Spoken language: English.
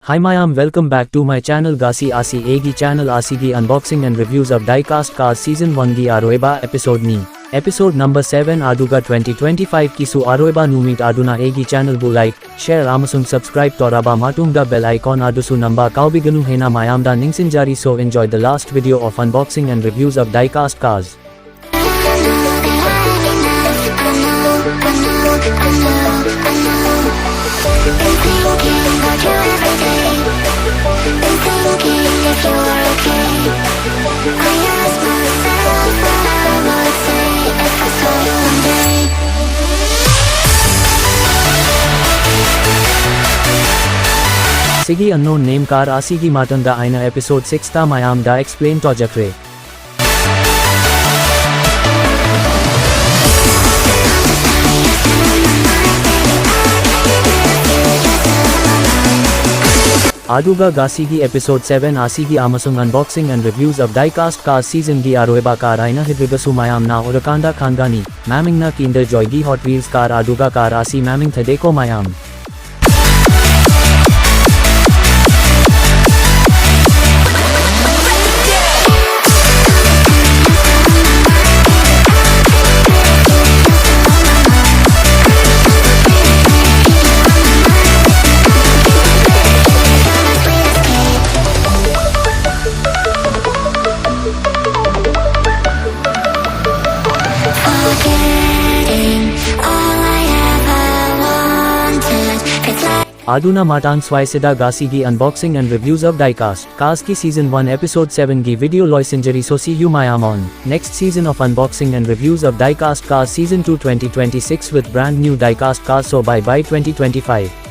Hi Mayam, welcome back to my channel Gasi Asi Egi channel Asigi unboxing and reviews of Diecast Cars Season 1 Gi Aroeba episode ni. Episode number 7 Aduga 2025 Kisu Aroeba Numit Aduna Egi channel bu like, share amasung subscribe toraba matunga bell icon adusu namba kaubiganu hena mayamda ningsinjari, so enjoy the last video of unboxing and reviews of Diecast Cars. Sige unknown name car Asigi Matanda Aina episode 6 ta Mayam da explain to Jakre. Aduga Gasigi episode 7 Asigi Amasung unboxing and reviews of Diecast Cars Season Gi Aroeba car Aina Hidribasu Mayam na Urakanda Khandani, Mamming na Kinder Joy Gi Hot Wheels car Aduga car Asi Mamming Thadeko Mayam. Aduna Matang Swaisida Gasigi unboxing and reviews of Diecast Cars Ki Season 1 Episode 7 Gi video loisinjari, so see you Mayam on next season of unboxing and reviews of Diecast Cars Season 2 2026 with brand new Diecast Cars, so bye bye 2025.